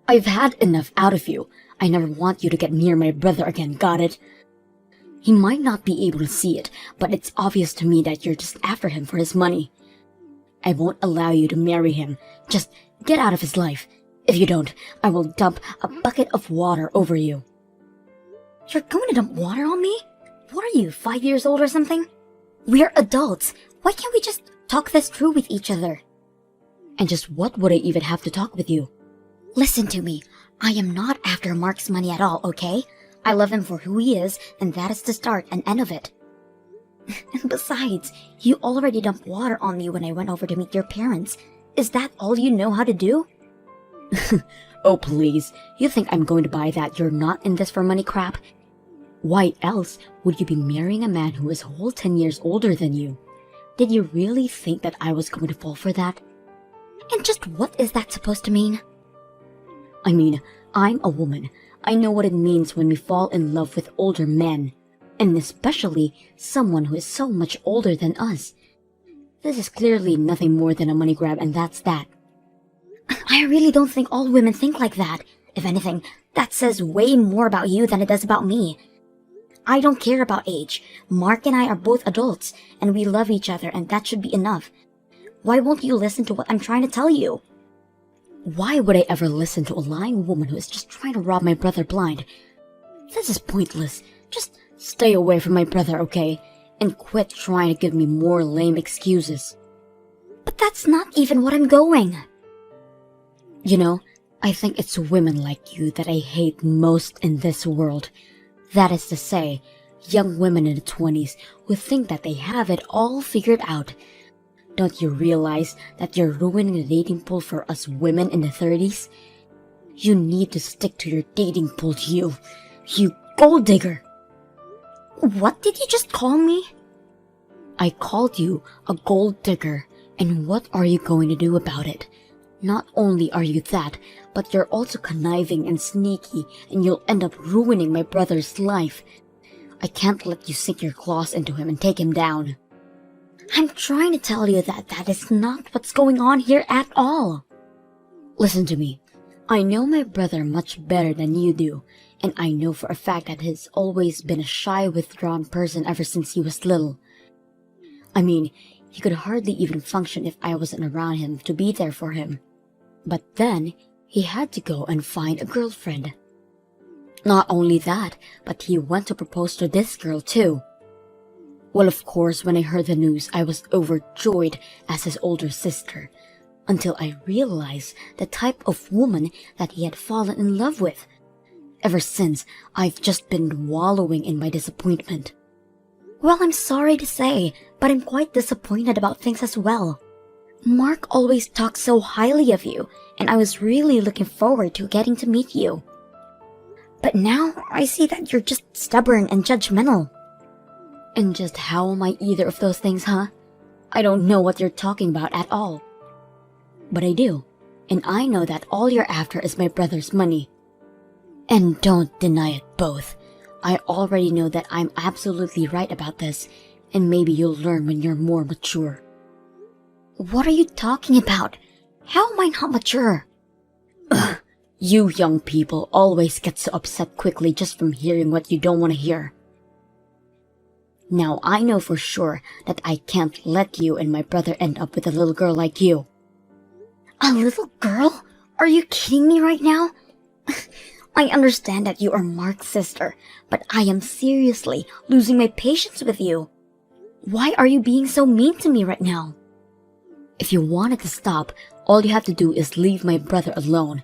I've had enough out of you. I never want you to get near my brother again, got it? He might not be able to see it, but it's obvious to me that you're just after him for his money. I won't allow you to marry him. Just get out of his life. If you don't, I will dump a bucket of water over you. You're going to dump water on me? What are you, 5 years old or something? We're adults. Why can't we just talk this through with each other? And just what would I even have to talk with you? Listen to me. I am not after Mark's money at all, okay? I love him for who he is, and that is the start and end of it. And besides, you already dumped water on me when I went over to meet your parents. Is that all you know how to do? Oh please, you think I'm going to buy that you're not in this for money crap? Why else would you be marrying a man who is a whole 10 years older than you? Did you really think that I was going to fall for that? And just what is that supposed to mean? I mean, I'm a woman. I know what it means when we fall in love with older men, and especially someone who is so much older than us. This is clearly nothing more than a money grab, and that's that. I really don't think all women think like that. If anything, that says way more about you than it does about me. I don't care about age. Mark and I are both adults, and we love each other, and that should be enough. Why won't you listen to what I'm trying to tell you? Why would I ever listen to a lying woman who is just trying to rob my brother blind? This is pointless. Just stay away from my brother, okay? And quit trying to give me more lame excuses. But that's not even what I'm going. You know, I think it's women like you that I hate most in this world. That is to say, young women in the 20s who think that they have it all figured out. Don't you realize that you're ruining the dating pool for us women in the 30s? You need to stick to your dating pool, you gold digger. What did you just call me? I called you a gold digger, and what are you going to do about it? Not only are you that, but you're also conniving and sneaky, and you'll end up ruining my brother's life. I can't let you sink your claws into him and take him down. I'm trying to tell you that that is not what's going on here at all. Listen to me. I know my brother much better than you do, and I know for a fact that he's always been a shy, withdrawn person ever since he was little. I mean, he could hardly even function if I wasn't around him to be there for him. But then, he had to go and find a girlfriend. Not only that, but he went to propose to this girl too. Well, of course, when I heard the news, I was overjoyed as his older sister, until I realized the type of woman that he had fallen in love with. Ever since, I've just been wallowing in my disappointment. Well, I'm sorry to say, but I'm quite disappointed about things as well. Mark always talks so highly of you, and I was really looking forward to getting to meet you. But now, I see that you're just stubborn and judgmental. And just how am I either of those things, huh? I don't know what you're talking about at all. But I do, and I know that all you're after is my brother's money. And don't deny it both. I already know that I'm absolutely right about this, and maybe you'll learn when you're more mature. What are you talking about? How am I not mature? Ugh, you young people always get so upset quickly just from hearing what you don't want to hear. Now I know for sure that I can't let you and my brother end up with a little girl like you. A little girl? Are you kidding me right now? I understand that you are Mark's sister, but I am seriously losing my patience with you. Why are you being so mean to me right now? If you want it to stop, all you have to do is leave my brother alone.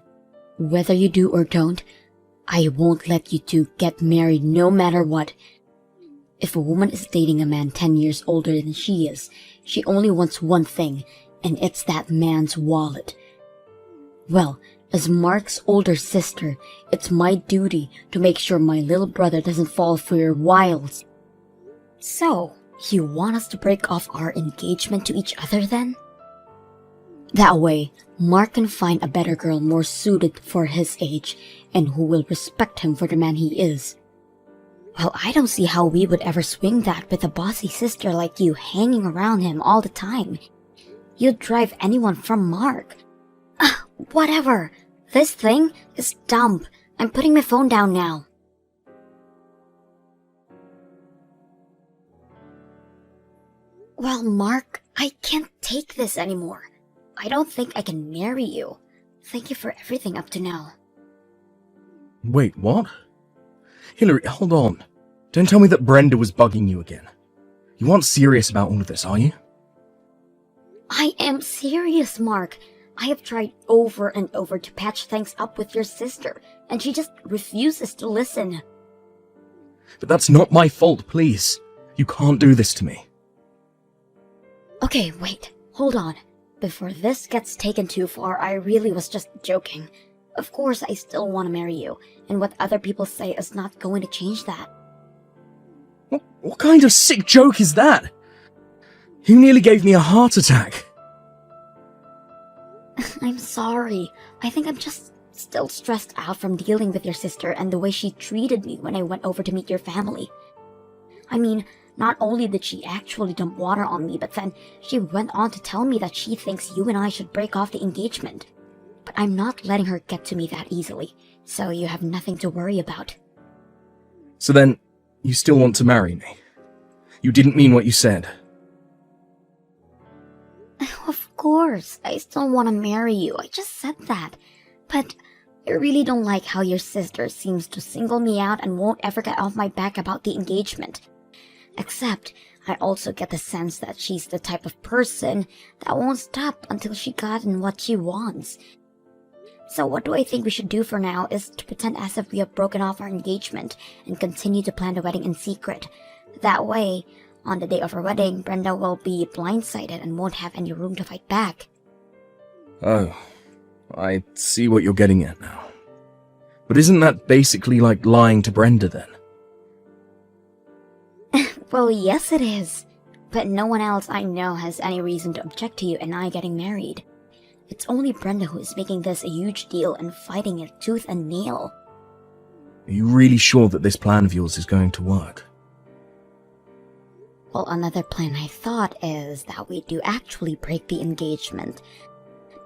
Whether you do or don't, I won't let you two get married no matter what. If a woman is dating a man 10 years older than she is, she only wants one thing, and it's that man's wallet. Well, as Mark's older sister, it's my duty to make sure my little brother doesn't fall for your wiles. So, you want us to break off our engagement to each other then? That way, Mark can find a better girl more suited for his age, and who will respect him for the man he is. Well, I don't see how we would ever swing that with a bossy sister like you hanging around him all the time. You'd drive anyone from Mark. Whatever. This thing is dumb. I'm putting my phone down now. Well, Mark, I can't take this anymore. I don't think I can marry you. Thank you for everything up to now. Wait, what? Hillary, hold on. Don't tell me that Brenda was bugging you again. You aren't serious about all of this, are you? I am serious, Mark. I have tried over and over to patch things up with your sister, and she just refuses to listen. But that's not my fault, please. You can't do this to me. Okay, wait. Hold on. Before this gets taken too far, I really was just joking. Of course, I still want to marry you, and what other people say is not going to change that. What kind of sick joke is that? You nearly gave me a heart attack. I'm sorry. I think I'm just still stressed out from dealing with your sister and the way she treated me when I went over to meet your family. I mean, not only did she actually dump water on me, but then she went on to tell me that she thinks you and I should break off the engagement. But I'm not letting her get to me that easily, so you have nothing to worry about. So then, you still want to marry me? You didn't mean what you said. Of course, I still want to marry you. I just said that. But I really don't like how your sister seems to single me out and won't ever get off my back about the engagement. Except, I also get the sense that she's the type of person that won't stop until she gotten what she wants. So what do I think we should do for now is to pretend as if we have broken off our engagement and continue to plan the wedding in secret. That way, on the day of our wedding, Brenda will be blindsided and won't have any room to fight back. Oh, I see what you're getting at now. But isn't that basically like lying to Brenda then? Well, yes it is. But no one else I know has any reason to object to you and I getting married. It's only Brenda who is making this a huge deal and fighting it tooth and nail. Are you really sure that this plan of yours is going to work? Well, another plan I thought is that we do actually break the engagement.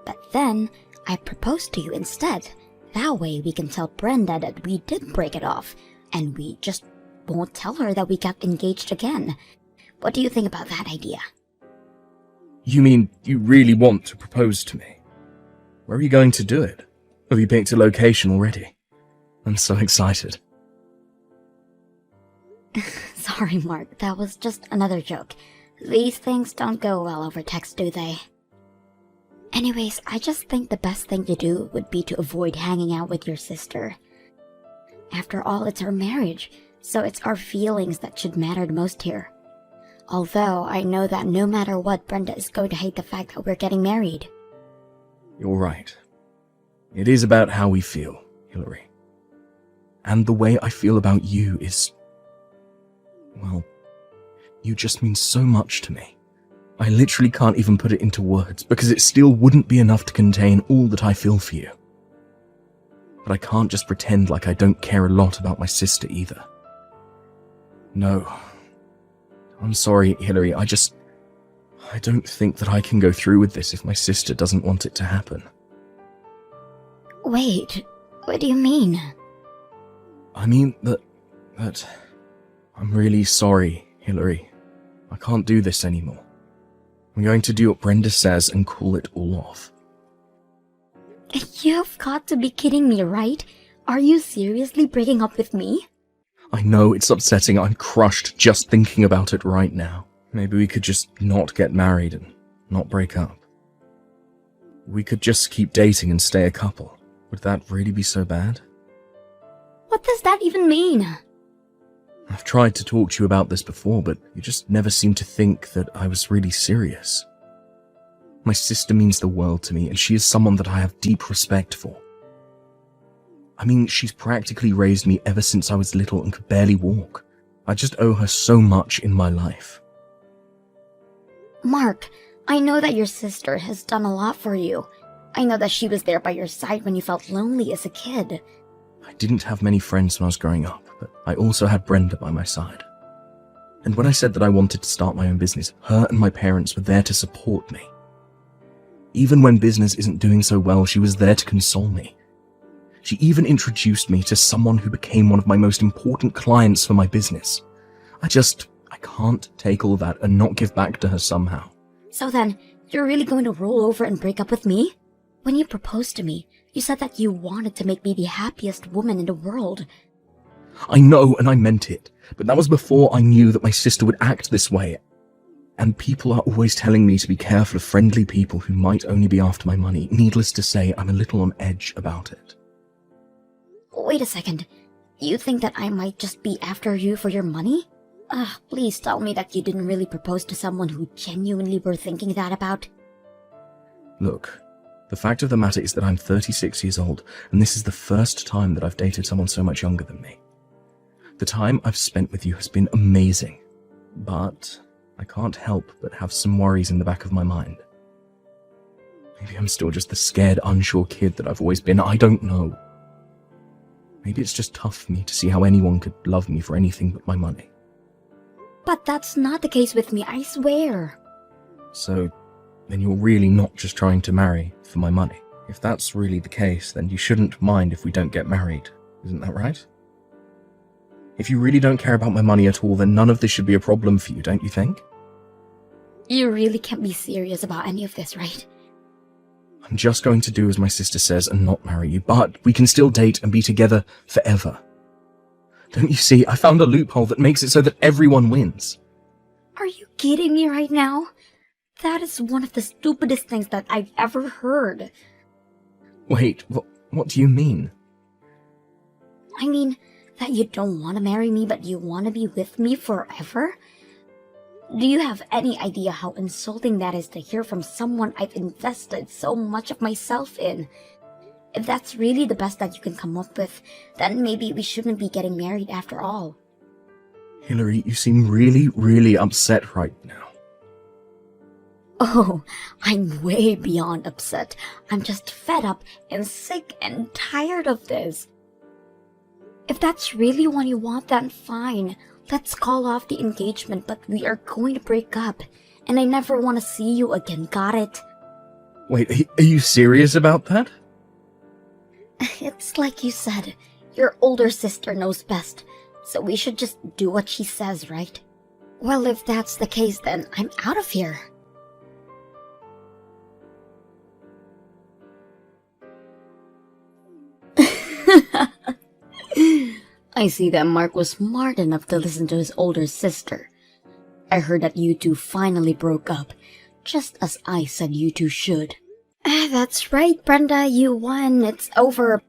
But then, I propose to you instead. That way we can tell Brenda that we did break it off, and we just won't tell her that we got engaged again. What do you think about that idea? You mean you really want to propose to me? Where are you going to do it? Have you picked a location already? I'm so excited. Sorry, Mark, that was just another joke. These things don't go well over text, do they? Anyways, I just think the best thing to do would be to avoid hanging out with your sister. After all, it's our marriage, so it's our feelings that should matter the most here. Although, I know that no matter what, Brenda is going to hate the fact that we're getting married. You're right. It is about how we feel, Hillary. And the way I feel about you is... well, you just mean so much to me. I literally can't even put it into words, because it still wouldn't be enough to contain all that I feel for you. But I can't just pretend like I don't care a lot about my sister either. No. I'm sorry, Hillary, I don't think that I can go through with this if my sister doesn't want it to happen. Wait, what do you mean? I mean that I'm really sorry, Hillary. I can't do this anymore. I'm going to do what Brenda says and call it all off. You've got to be kidding me, right? Are you seriously breaking up with me? I know it's upsetting. I'm crushed just thinking about it right now. Maybe we could just not get married and not break up. We could just keep dating and stay a couple. Would that really be so bad? What does that even mean? I've tried to talk to you about this before, but you just never seemed to think that I was really serious. My sister means the world to me, and she is someone that I have deep respect for. I mean, she's practically raised me ever since I was little and could barely walk. I just owe her so much in my life. Mark, I know that your sister has done a lot for you. I know that she was there by your side when you felt lonely as a kid. I didn't have many friends when I was growing up, but I also had Brenda by my side. And when I said that I wanted to start my own business, her and my parents were there to support me. Even when business isn't doing so well, she was there to console me. She even introduced me to someone who became one of my most important clients for my business. I can't take all that and not give back to her somehow. So then, you're really going to roll over and break up with me? When you proposed to me, you said that you wanted to make me the happiest woman in the world. I know, and I meant it, but that was before I knew that my sister would act this way. And people are always telling me to be careful of friendly people who might only be after my money. Needless to say, I'm a little on edge about it. Wait a second. You think that I might just be after you for your money? Please tell me that you didn't really propose to someone who genuinely were thinking that about. Look, the fact of the matter is that I'm 36 years old, and this is the first time that I've dated someone so much younger than me. The time I've spent with you has been amazing, but I can't help but have some worries in the back of my mind. Maybe I'm still just the scared, unsure kid that I've always been. I don't know. Maybe it's just tough for me to see how anyone could love me for anything but my money. But that's not the case with me, I swear. So, then you're really not just trying to marry for my money. If that's really the case, then you shouldn't mind if we don't get married. Isn't that right? If you really don't care about my money at all, then none of this should be a problem for you, don't you think? You really can't be serious about any of this, right? I'm just going to do as my sister says and not marry you, but we can still date and be together forever. Don't you see, I found a loophole that makes it so that everyone wins. Are you kidding me right now? That is one of the stupidest things that I've ever heard. Wait, what do you mean? I mean, that you don't want to marry me but you want to be with me forever? Do you have any idea how insulting that is to hear from someone I've invested so much of myself in? If that's really the best that you can come up with, then maybe we shouldn't be getting married after all. Hillary, you seem really, really upset right now. Oh, I'm way beyond upset. I'm just fed up and sick and tired of this. If that's really what you want, then fine. Let's call off the engagement, but we are going to break up. And I never want to see you again, got it? Wait, are you serious about that? It's like you said, your older sister knows best, so we should just do what she says, right? Well, if that's the case, then I'm out of here. I see that Mark was smart enough to listen to his older sister. I heard that you two finally broke up, just as I said you two should. That's right, Brenda, you won. It's over.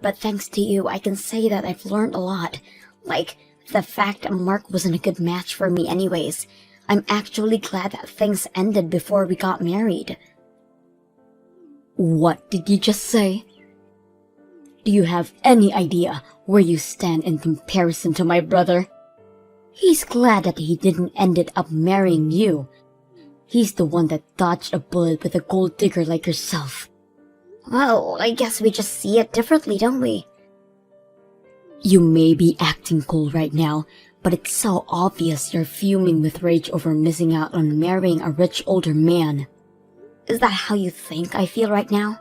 But thanks to you, I can say that I've learned a lot. Like, the fact that Mark wasn't a good match for me anyways. I'm actually glad that things ended before we got married. What did you just say? Do you have any idea where you stand in comparison to my brother? He's glad that he didn't end up marrying you. He's the one that dodged a bullet with a gold digger like yourself. Well, I guess we just see it differently, don't we? You may be acting cool right now, but it's so obvious you're fuming with rage over missing out on marrying a rich older man. Is that how you think I feel right now?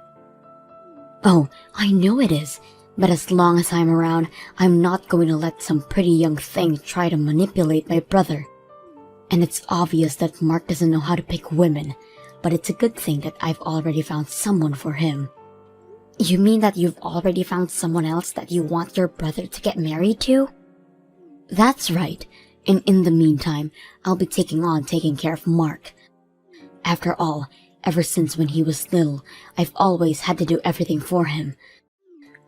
Oh, I know it is, but as long as I'm around, I'm not going to let some pretty young thing try to manipulate my brother. And it's obvious that Mark doesn't know how to pick women, but it's a good thing that I've already found someone for him. You mean that you've already found someone else that you want your brother to get married to? That's right, and in the meantime, I'll be taking care of Mark. After all, ever since when he was little, I've always had to do everything for him.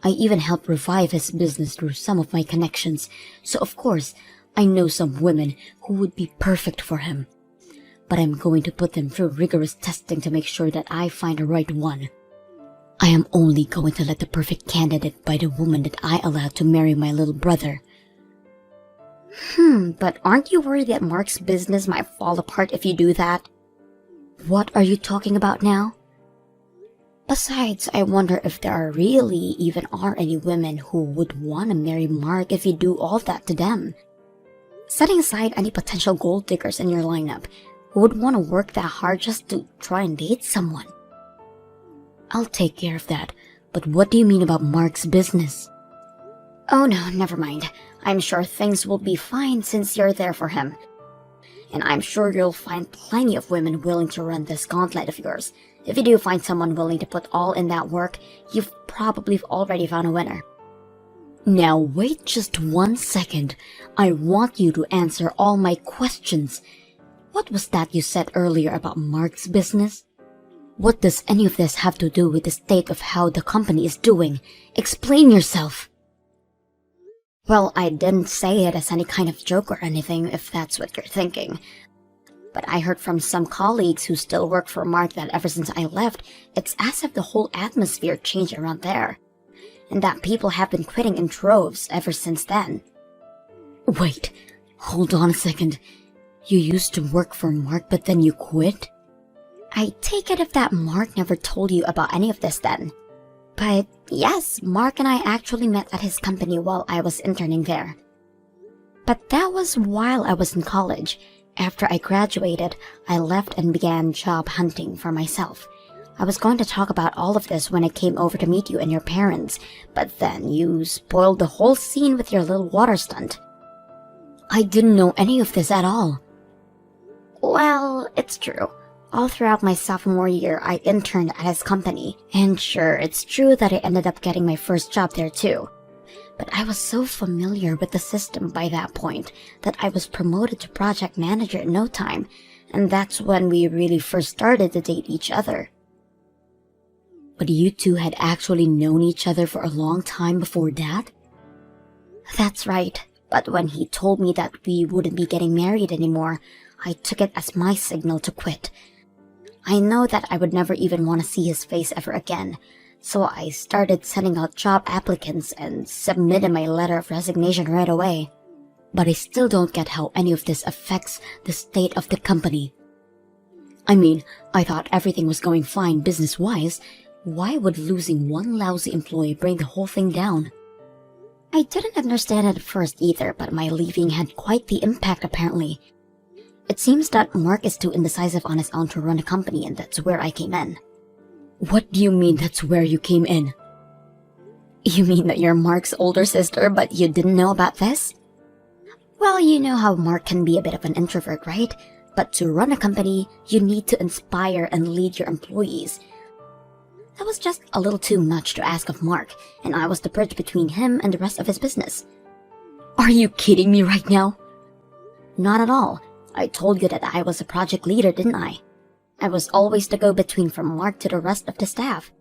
I even helped revive his business through some of my connections, so of course, I know some women who would be perfect for him. But I'm going to put them through rigorous testing to make sure that I find the right one. I am only going to let the perfect candidate by the woman that I allowed to marry my little brother. But aren't you worried that Mark's business might fall apart if you do that? What are you talking about now? Besides, I wonder if there really even are any women who would want to marry Mark if you do all that to them. Setting aside any potential gold diggers in your lineup, who would want to work that hard just to try and date someone? I'll take care of that, But what do you mean about Mark's business? Oh no, never mind. I'm sure things will be fine since you're there for him. And I'm sure you'll find plenty of women willing to run this gauntlet of yours. If you do find someone willing to put all in that work, you've probably already found a winner. Now wait just 1 second. I want you to answer all my questions. What was that you said earlier about Mark's business? What does any of this have to do with the state of how the company is doing? Explain yourself. Well, I didn't say it as any kind of joke or anything, if that's what you're thinking. But I heard from some colleagues who still work for Mark that ever since I left, it's as if the whole atmosphere changed around there. And that people have been quitting in droves ever since then. Wait, hold on a second. You used to work for Mark, but then you quit? I take it if that Mark never told you about any of this then. But yes, Mark and I actually met at his company while I was interning there. But that was while I was in college. After I graduated, I left and began job hunting for myself. I was going to talk about all of this when I came over to meet you and your parents, but then you spoiled the whole scene with your little water stunt. I didn't know any of this at all. Well, it's true. All throughout my sophomore year, I interned at his company, and sure, it's true that I ended up getting my first job there too. But I was so familiar with the system by that point that I was promoted to project manager in no time, and that's when we really first started to date each other. But you two had actually known each other for a long time before that? That's right, but when he told me that we wouldn't be getting married anymore, I took it as my signal to quit. I know that I would never even want to see his face ever again, so I started sending out job applicants and submitted my letter of resignation right away. But I still don't get how any of this affects the state of the company. I mean, I thought everything was going fine business-wise. Why would losing one lousy employee bring the whole thing down? I didn't understand it at first either, but my leaving had quite the impact apparently. It seems that Mark is too indecisive on his own to run a company, and that's where I came in. What do you mean that's where you came in? You mean that you're Mark's older sister, but you didn't know about this? Well, you know how Mark can be a bit of an introvert, right? But to run a company, you need to inspire and lead your employees. That was just a little too much to ask of Mark, and I was the bridge between him and the rest of his business. Are you kidding me right now? Not at all. I told you that I was a project leader, didn't I? I was always the go-between from Mark to the rest of the staff.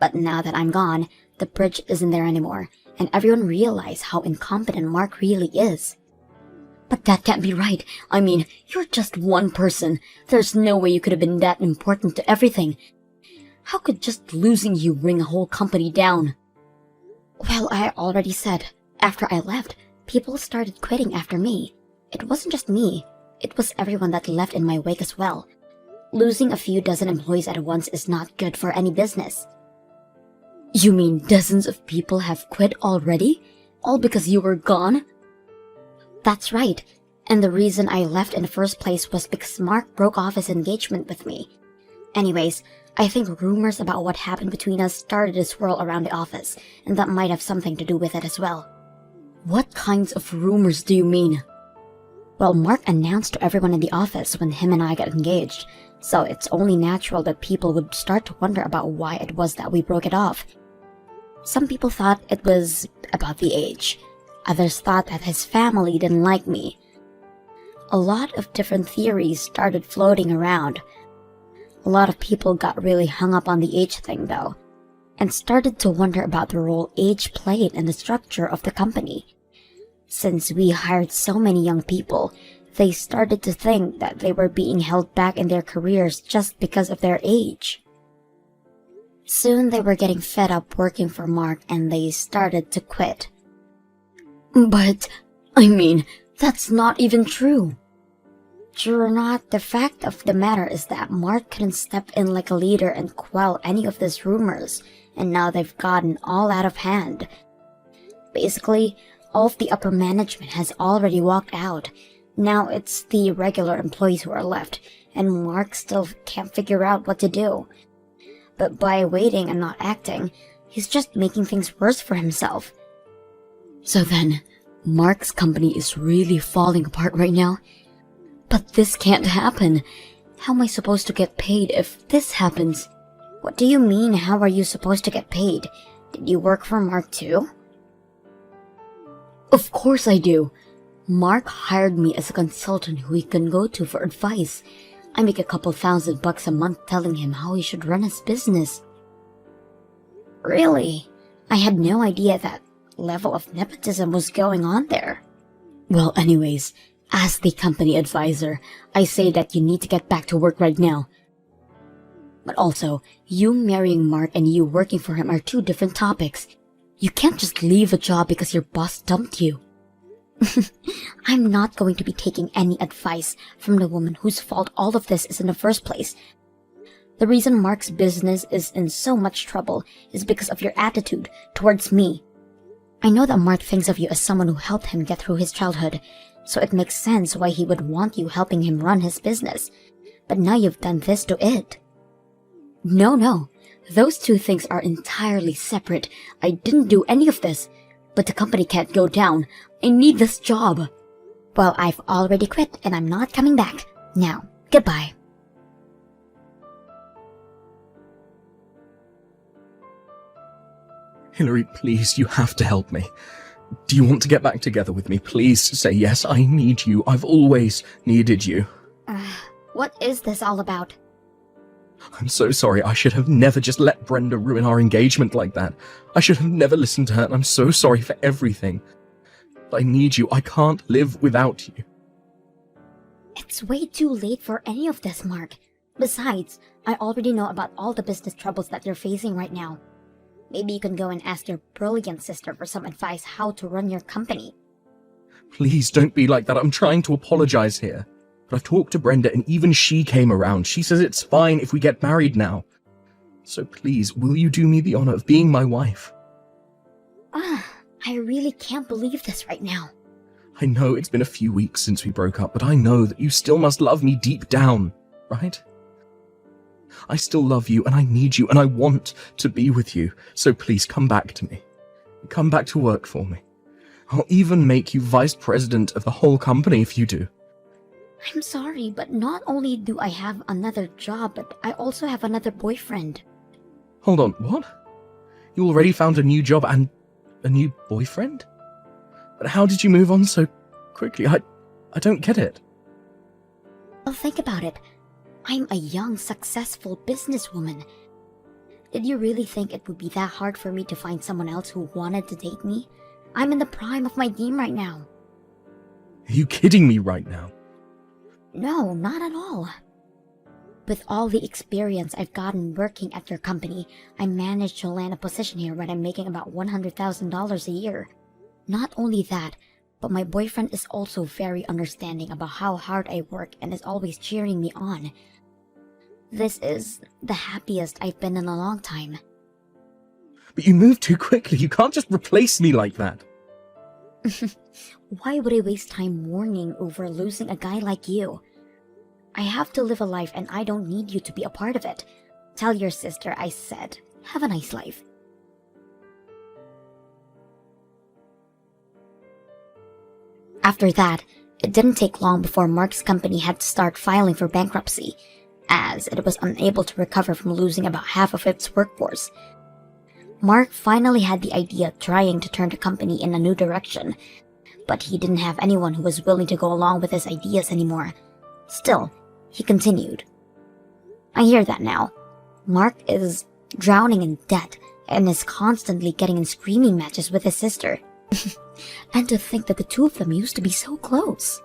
But now that I'm gone, the bridge isn't there anymore, and everyone realized how incompetent Mark really is. But that can't be right. I mean, you're just one person. There's no way you could have been that important to everything. How could just losing you bring a whole company down? Well, I already said, after I left, people started quitting after me. It wasn't just me. It was everyone that left in my wake as well. Losing a few dozen employees at once is not good for any business. You mean dozens of people have quit already? All because you were gone? That's right. And the reason I left in the first place was because Mark broke off his engagement with me. Anyways, I think rumors about what happened between us started to swirl around the office, and that might have something to do with it as well. What kinds of rumors do you mean? Well, Mark announced to everyone in the office when him and I got engaged, so it's only natural that people would start to wonder about why it was that we broke it off. Some people thought it was about the age. Others thought that his family didn't like me. A lot of different theories started floating around. A lot of people got really hung up on the age thing though, and started to wonder about the role age played in the structure of the company. Since we hired so many young people, they started to think that they were being held back in their careers just because of their age. Soon they were getting fed up working for Mark and they started to quit. But, I mean, that's not even true. True or not, the fact of the matter is that Mark couldn't step in like a leader and quell any of these rumors, and now they've gotten all out of hand. Basically, all of the upper management has already walked out. Now it's the regular employees who are left, and Mark still can't figure out what to do. But by waiting and not acting, He's just making things worse for himself. So then, Mark's company is really falling apart right now? But this can't happen. How am I supposed to get paid if this happens? What do you mean, how are you supposed to get paid? Did you work for Mark too? Of course I do. Mark hired me as a consultant who he can go to for advice. I make a couple $1,000 a month telling him how he should run his business. Really? I had no idea that level of nepotism was going on there. Well, anyways, as the company advisor, I say that you need to get back to work right now. But also, you marrying Mark and you working for him are two different topics. You can't just leave a job because your boss dumped you. I'm not going to be taking any advice from the woman whose fault all of this is in the first place. The reason Mark's business is in so much trouble is because of your attitude towards me. I know that Mark thinks of you as someone who helped him get through his childhood, so it makes sense why he would want you helping him run his business. But now you've done this to it. No. Those two things are entirely separate. I didn't do any of this. But the company can't go down. I need this job. Well, I've already quit and I'm not coming back. Now, goodbye. Hillary, please, you have to help me. Do you want to get back together with me? Please say yes, I need you. I've always needed you. What is this all about? I'm so sorry. I should have never just let Brenda ruin our engagement like that. I should have never listened to her, and I'm so sorry for everything. But I need you. I can't live without you. It's way too late for any of this, Mark. Besides, I already know about all the business troubles that you're facing right now. Maybe you can go and ask your brilliant sister for some advice how to run your company. Please don't be like that. I'm trying to apologize here. But I've talked to Brenda and even she came around. She says it's fine if we get married now. So please, will you do me the honor of being my wife? I really can't believe this right now. I know it's been a few weeks since we broke up, but I know that you still must love me deep down, right? I still love you and I need you and I want to be with you. So please come back to me. Come back to work for me. I'll even make you vice president of the whole company if you do. I'm sorry, but not only do I have another job, but I also have another boyfriend. Hold on, what? You already found a new job and a new boyfriend? But how did you move on so quickly? I don't get it. Well, think about it. I'm a young, successful businesswoman. Did you really think it would be that hard for me to find someone else who wanted to date me? I'm in the prime of my game right now. Are you kidding me right now? No, not at all. With all the experience I've gotten working at your company, I managed to land a position here where I'm making about $100,000 a year. Not only that, but my boyfriend is also very understanding about how hard I work and is always cheering me on. This is the happiest I've been in a long time. But you moved too quickly. You can't just replace me like that. Why would I waste time mourning over losing a guy like you? I have to live a life and I don't need you to be a part of it. Tell your sister I said, have a nice life. After that, it didn't take long before Mark's company had to start filing for bankruptcy, as it was unable to recover from losing about half of its workforce. Mark finally had the idea of trying to turn the company in a new direction, but he didn't have anyone who was willing to go along with his ideas anymore. Still, he continued. I hear that now. Mark is drowning in debt and is constantly getting in screaming matches with his sister. And to think that the two of them used to be so close.